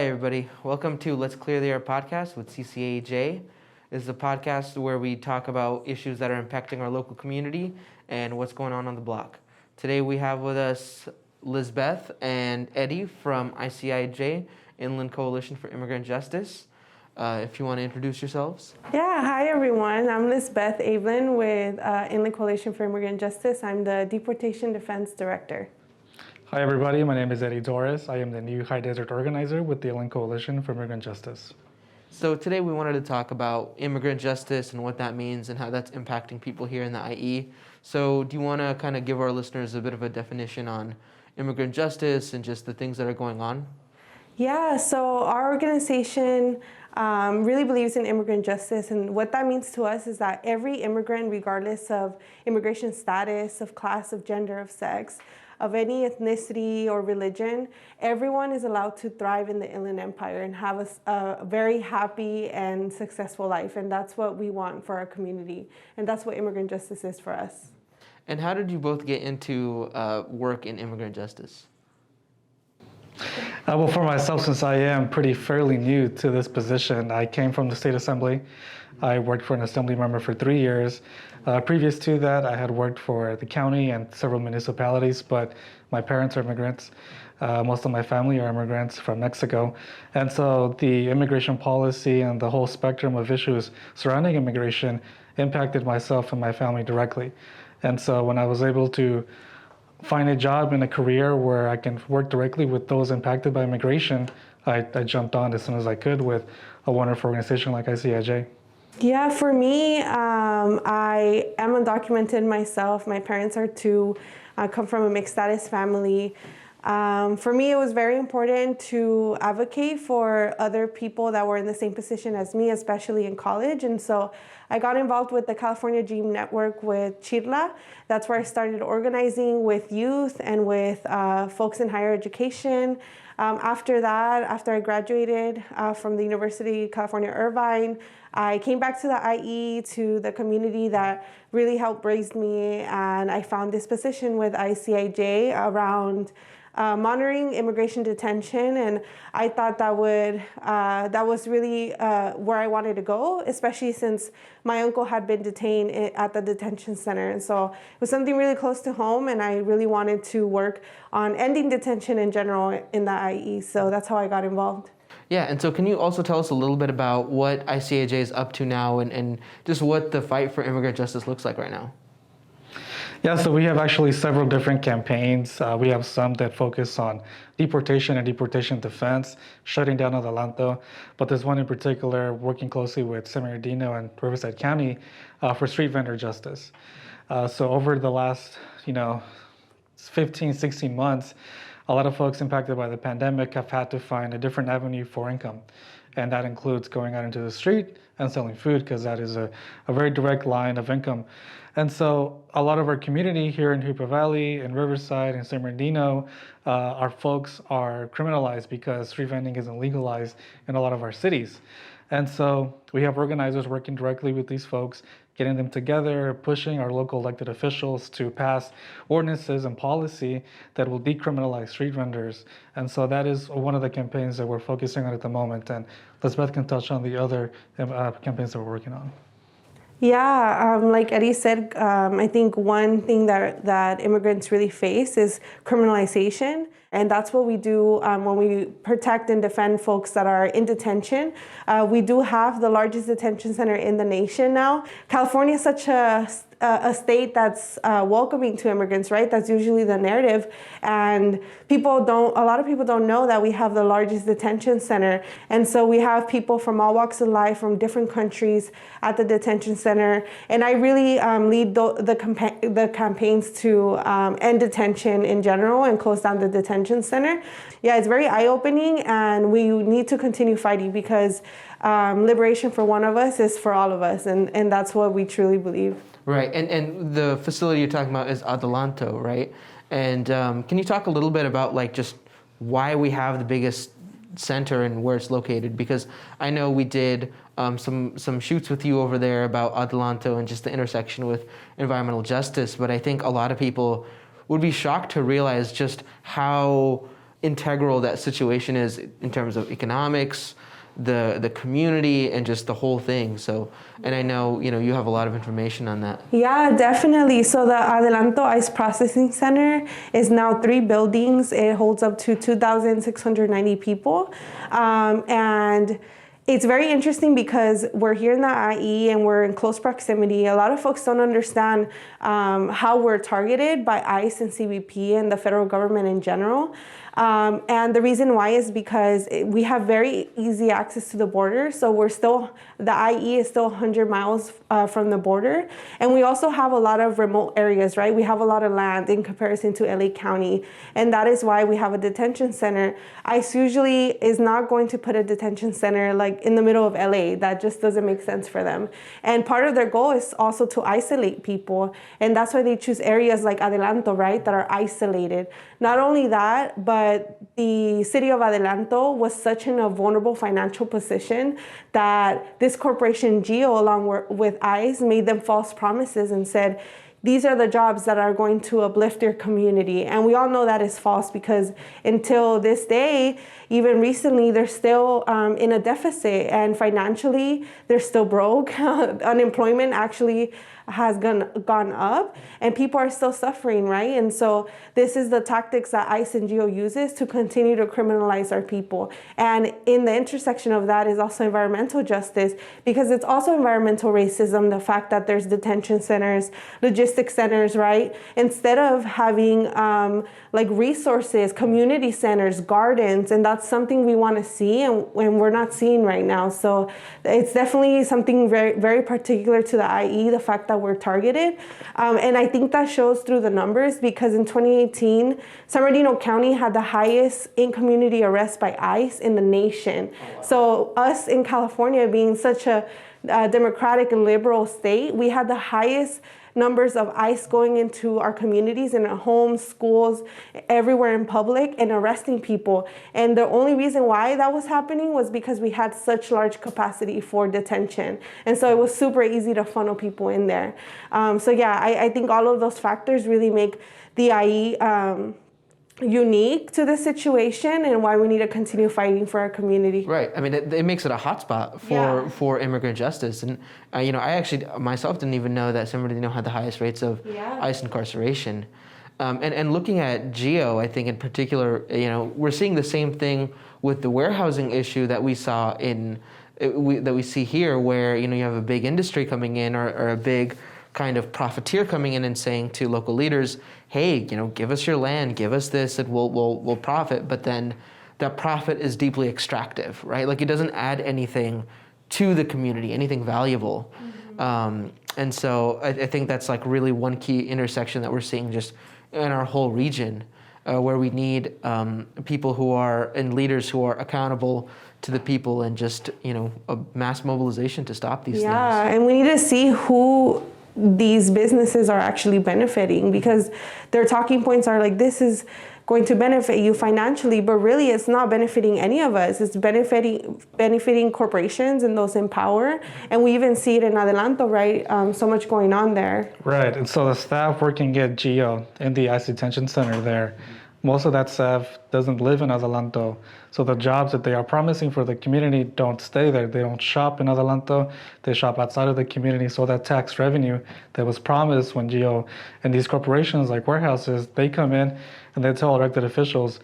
Hi, everybody. Welcome to Let's Clear the Air podcast with ICIJ. This is a podcast where we talk about issues that are impacting our local community and what's going on the block. Today we have with us Lizbeth and Eddie from ICIJ, Inland Coalition for Immigrant Justice. If you want to introduce yourselves. Yeah, hi everyone. I'm Lizbeth Abeln with Inland Coalition for Immigrant Justice. I'm the Deportation Defense Director. Hi everybody, my name is Eddie Torres. I am the new High Desert Organizer with the Inland Coalition for Immigrant Justice. So today we wanted to talk about immigrant justice and what that means and how that's impacting people here in the IE. So do you want to kind of give our listeners a bit of a definition on immigrant justice and just the things that are going on? Yeah, so our organization really believes in immigrant justice, and what that means to us is that every immigrant, regardless of immigration status, of class, of gender, of sex, of any ethnicity or religion, everyone is allowed to thrive in the Inland Empire and have a very happy and successful life, and that's what we want for our community, and that's what immigrant justice is for us. And how did you both get into work in immigrant justice? Well, for myself, since I am fairly new to this position, I came from the State Assembly. I worked for an assembly member for 3 years. Previous to that, I had worked for the county and several municipalities, but my parents are immigrants. Most of my family are immigrants from Mexico. And so the immigration policy and the whole spectrum of issues surrounding immigration impacted myself and my family directly. And so when I was able to find a job and a career where I can work directly with those impacted by immigration, I jumped on as soon as I could with a wonderful organization like ICIJ. Yeah, for me, I am undocumented myself. My parents are too. I come from a mixed status family. For me, it was very important to advocate for other people that were in the same position as me, especially in college. And so I got involved with the California Dream Network with Chirla. That's where I started organizing with youth and with folks in higher education. After that, after I graduated from the University of California, Irvine, I came back to the IE, to the community that really helped raise me, and I found this position with ICIJ around monitoring immigration detention, and I thought that was really where I wanted to go, especially since my uncle had been detained at the detention center. And so it was something really close to home, and I really wanted to work on ending detention in general in the IE. So that's how I got involved. Yeah, and so can you also tell us a little bit about what ICIJ is up to now and just what the fight for immigrant justice looks like right now? Yeah, so we have actually several different campaigns. We have some that focus on deportation and deportation defense, shutting down Adelanto, but there's one in particular working closely with San Bernardino and Riverside County for street vendor justice. So over the last, 15, 16 months, a lot of folks impacted by the pandemic have had to find a different avenue for income. And that includes going out into the street and selling food, because that is a very direct line of income. And so a lot of our community here in Hoopa Valley, in Riverside, and San Bernardino, our folks are criminalized because street vending isn't legalized in a lot of our cities. And so we have organizers working directly with these folks, getting them together, pushing our local elected officials to pass ordinances and policy that will decriminalize street vendors. And so that is one of the campaigns that we're focusing on at the moment. And Lizbeth can touch on the other campaigns that we're working on. Yeah, like Eddie said, I think one thing that immigrants really face is criminalization. And that's what we do when we protect and defend folks that are in detention. We do have the largest detention center in the nation now. California is such a state that's welcoming to immigrants, right? That's usually the narrative. And a lot of people don't know that we have the largest detention center. And so we have people from all walks of life, from different countries at the detention center. And I really lead the campaigns to end detention in general and close down the detention center. Yeah, it's very eye-opening, and we need to continue fighting because liberation for one of us is for all of us. And that's what we truly believe. Right, and the facility you're talking about is Adelanto, right? And can you talk a little bit about just why we have the biggest center and where it's located? Because I know we did some shoots with you over there about Adelanto and just the intersection with environmental justice, but I think a lot of people would be shocked to realize just how integral that situation is in terms of economics, the community, and just the whole thing. So, and I know, you have a lot of information on that. Yeah, definitely. So the Adelanto Ice Processing Center is now 3 buildings. It holds up to 2,690 people. And it's very interesting because we're here in the IE and we're in close proximity. A lot of folks don't understand how we're targeted by ICE and CBP and the federal government in general. And the reason why is because we have very easy access to the border. So the IE is still 100 miles from the border. And we also have a lot of remote areas, right? We have a lot of land in comparison to LA County. And that is why we have a detention center. ICE usually is not going to put a detention center like in the middle of LA. That just doesn't make sense for them. And part of their goal is also to isolate people. And that's why they choose areas like Adelanto, right? That are isolated. Not only that, but the city of Adelanto was such in a vulnerable financial position that this corporation Geo, along with ICE, made them false promises and said, these are the jobs that are going to uplift your community. And we all know that is false because until this day, even recently, they're still in a deficit and financially, they're still broke. Unemployment actually has gone up and people are still suffering, right? And so this is the tactics that ICE and GEO uses to continue to criminalize our people. And in the intersection of that is also environmental justice, because it's also environmental racism, the fact that there's detention centers, logistics centers, right? Instead of having like resources, community centers, gardens, and that's something we want to see and we're not seeing right now. So it's definitely something very, very particular to the IE, the fact that we're targeted. And I think that shows through the numbers because in 2018, San Bernardino County had the highest in-community arrests by ICE in the nation. Oh, wow. So us in California being such a democratic and liberal state, we had the highest numbers of ICE going into our communities, in our homes, schools, everywhere in public, and arresting people. And the only reason why that was happening was because we had such large capacity for detention. And so it was super easy to funnel people in there. So yeah, I think all of those factors really make the IE unique to the situation and why we need to continue fighting for our community. Right. I mean, it makes it a hotspot for immigrant justice. And, I actually myself didn't even know that San Bernardino had the highest rates of ICE incarceration. And looking at GEO, I think in particular, we're seeing the same thing with the warehousing issue that we saw that we see here, where, you have a big industry coming in or a big kind of profiteer coming in and saying to local leaders, hey, give us your land, give us this, and we'll profit. But then that profit is deeply extractive, right? Like it doesn't add anything to the community, anything valuable. Mm-hmm. And so I think that's like really one key intersection that we're seeing just in our whole region, where we need people and leaders who are accountable to the people and just, a mass mobilization to stop these things. Yeah, and we need to see who these businesses are actually benefiting, because their talking points are like, this is going to benefit you financially, but really it's not benefiting any of us. It's benefiting corporations and those in power. And we even see it in Adelanto, right? So much going on there. Right, and so the staff working at GEO in the ICE detention center there, most of that staff doesn't live in Adelanto. So the jobs that they are promising for the community don't stay there. They don't shop in Adelanto. They shop outside of the community. So that tax revenue that was promised when GEO and these corporations like warehouses, they come in and they tell elected officials,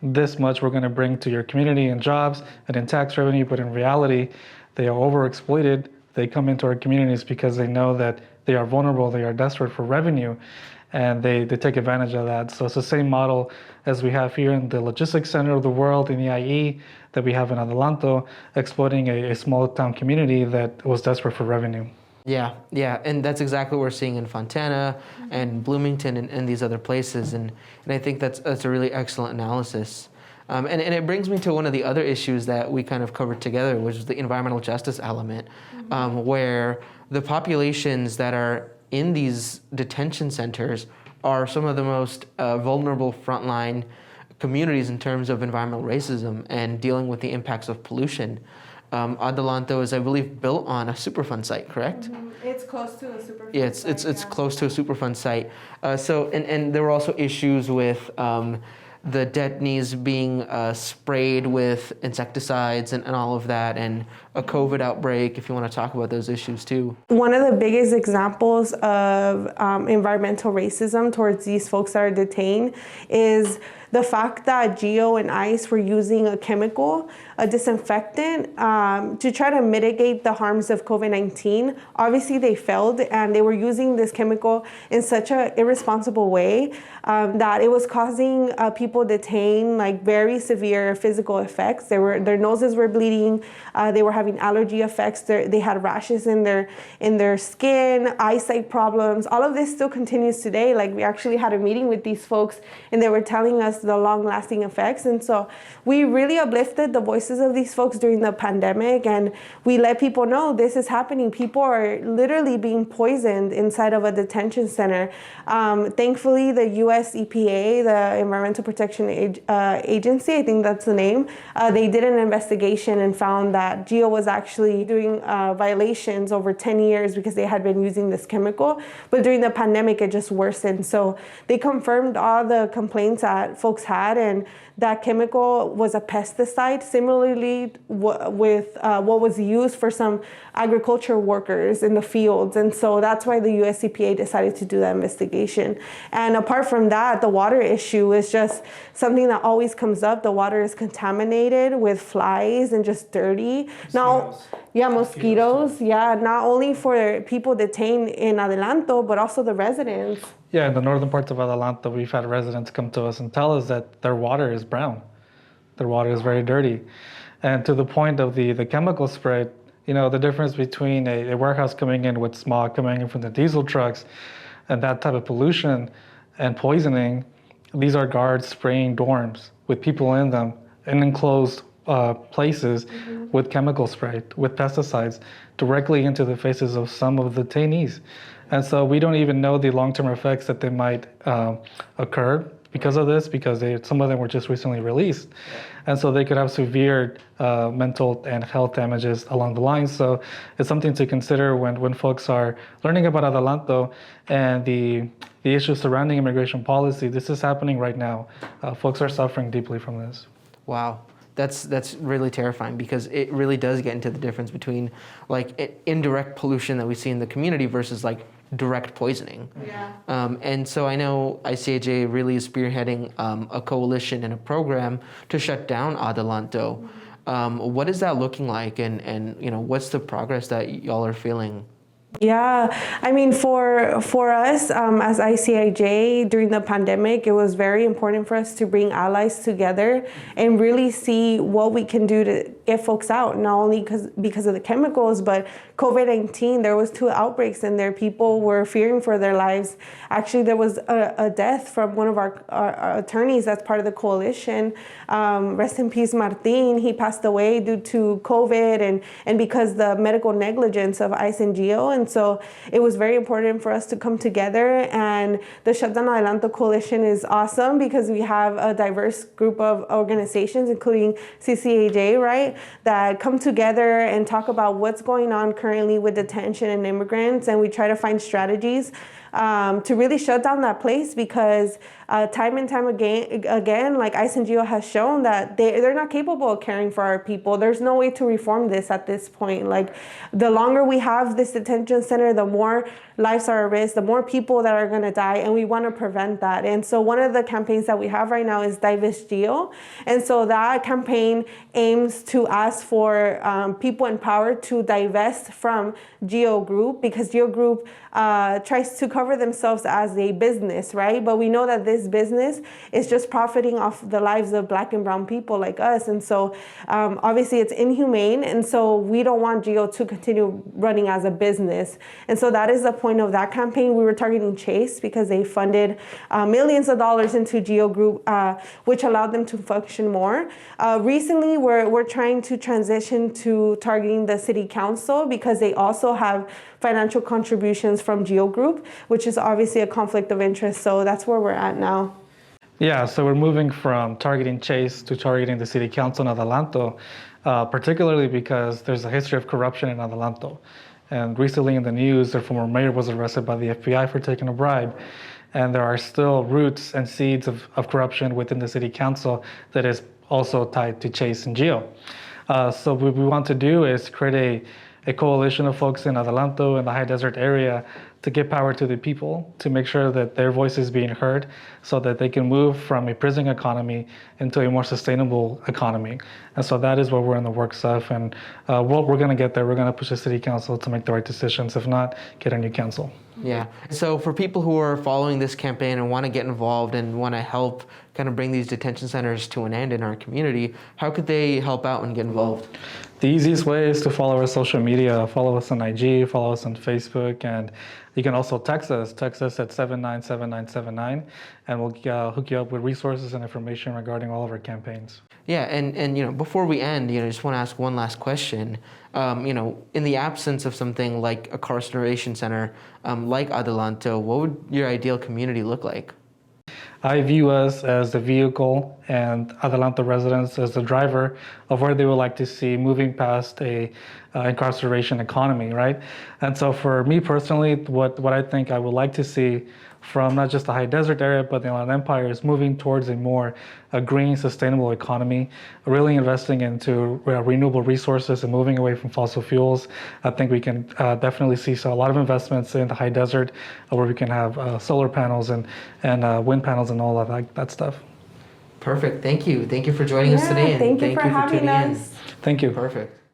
this much we're going to bring to your community in jobs and in tax revenue. But in reality, they are overexploited. They come into our communities because they know that they are vulnerable. They are desperate for revenue. And they take advantage of that. So it's the same model as we have here in the logistics center of the world in the IE that we have in Adelanto, exploiting a small town community that was desperate for revenue. Yeah, and that's exactly what we're seeing in Fontana and Bloomington and these other places. And I think that's a really excellent analysis. And it brings me to one of the other issues that we kind of covered together, which is the environmental justice element, where the populations that are in these detention centers are some of the most vulnerable frontline communities in terms of environmental racism and dealing with the impacts of pollution. Adelanto is, I believe, built on a Superfund site, correct? Mm-hmm. It's close to a Superfund site. It's close to a Superfund site. So there were also issues with the detainees being sprayed with insecticides and all of that, and a COVID outbreak, if you want to talk about those issues too. One of the biggest examples of environmental racism towards these folks that are detained is the fact that GEO and ICE were using a chemical, a disinfectant, to try to mitigate the harms of COVID-19. Obviously, they failed, and they were using this chemical in such an irresponsible way that it was causing people detained like very severe physical effects. Their noses were bleeding. They were having allergy effects. They had rashes in their skin, eyesight problems. All of this still continues today. Like, we actually had a meeting with these folks, and they were telling us the long-lasting effects. And so we really uplifted the voices of these folks during the pandemic, and we let people know this is happening. People are literally being poisoned inside of a detention center. Thankfully, the US EPA, the Environmental Protection Agency, I think that's the name, they did an investigation and found that GEO was actually doing violations over 10 years because they had been using this chemical. But during the pandemic, it just worsened. So they confirmed all the complaints that folks had, and that chemical was a pesticide, similarly with what was used for some agriculture workers in the fields. And so that's why the US EPA decided to do that investigation. And apart from that, the water issue is just something that always comes up. The water is contaminated with flies and just dirty. Mosquitoes. Yeah, not only for people detained in Adelanto, but also the residents. Yeah, in the northern parts of Adelanto, we've had residents come to us and tell us that their water is brown. Their water is very dirty. And to the point of the chemical spray, the difference between a warehouse coming in with smog coming in from the diesel trucks and that type of pollution and poisoning, these are guards spraying dorms with people in them in enclosed places with chemical spray, with pesticides, directly into the faces of some of the detainees. And so we don't even know the long-term effects that they might occur because of this, because some of them were just recently released. And so they could have severe mental and health damages along the line. So it's something to consider when folks are learning about Adelanto and the issues surrounding immigration policy. This is happening right now. Folks are suffering deeply from this. Wow. That's really terrifying, because it really does get into the difference between like indirect pollution that we see in the community versus like direct poisoning. Yeah. And so I know ICIJ really is spearheading a coalition and a program to shut down Adelanto. What is that looking like, and what's the progress that y'all are feeling? Yeah, I mean, for us as ICIJ during the pandemic, it was very important for us to bring allies together and really see what we can do to get folks out, not only because of the chemicals, but COVID-19, there was 2 outbreaks and there people were fearing for their lives. Actually, there was a death from one of our attorneys that's part of the coalition. Rest in peace, Martin. He passed away due to COVID and because the medical negligence of ICE and GEO. And so it was very important for us to come together. And the Shutdown Adelanto Coalition is awesome because we have a diverse group of organizations, including CCAJ, right, that come together and talk about what's going on currently with detention and immigrants. And we try to find strategies to really shut down that place, because time and time again, like ICE and GEO has shown that they're not capable of caring for our people. There's no way to reform this at this point. Like, the longer we have this detention center, the more lives are at risk, the more people that are going to die, and we want to prevent that. And so one of the campaigns that we have right now is Divest GEO. And so that campaign aims to ask for people in power to divest from GEO Group, because GEO Group tries to cover themselves as a business, right? But we know that this business is just profiting off the lives of Black and brown people like us. And so obviously it's inhumane. And so we don't want GEO to continue running as a business. And so that is the point of that campaign. We were targeting Chase because they funded millions of dollars into GEO Group, which allowed them to function more. Recently, we're trying to transition to targeting the city council, because they also have financial contributions from GEO Group, which is obviously a conflict of interest. So that's where we're at now. Yeah, so we're moving from targeting Chase to targeting the city council in Adelanto, particularly because there's a history of corruption in Adelanto. And recently in the news, their former mayor was arrested by the FBI for taking a bribe. and there are still roots and seeds of corruption within the city council that is also tied to Chase and Gio. So what we want to do is create a coalition of folks in Adelanto and the high desert area to give power to the people, to make sure that their voice is being heard so that they can move from a prison economy into a more sustainable economy. And so that is what we're in the works of. And what we're going to get there, we're going to push the city council to make the right decisions. If not, get a new council. Yeah. So for people who are following this campaign and want to get involved and want to help kind of bring these detention centers to an end in our community, how could they help out and get involved? The easiest way is to follow our social media. Follow us on IG, follow us on Facebook, and you can also text us. Text us at 797979, and we'll hook you up with resources and information regarding all of our campaigns. Yeah, and before we end, I just want to ask one last question. In the absence of something like a incarceration center like Adelanto, what would your ideal community look like? I view us as the vehicle and Adelanto residents as the driver of where they would like to see moving past a incarceration economy, right? And so for me personally, what I think I would like to see from not just the high desert area, but the Inland Empire is moving towards a green, sustainable economy, really investing into renewable resources and moving away from fossil fuels. I think we can definitely see a lot of investments in the high desert where we can have solar panels and wind panels and all of that stuff. Perfect. Thank you. Thank you for joining us today. And thank you for having tuning in. us. Thank you. Perfect.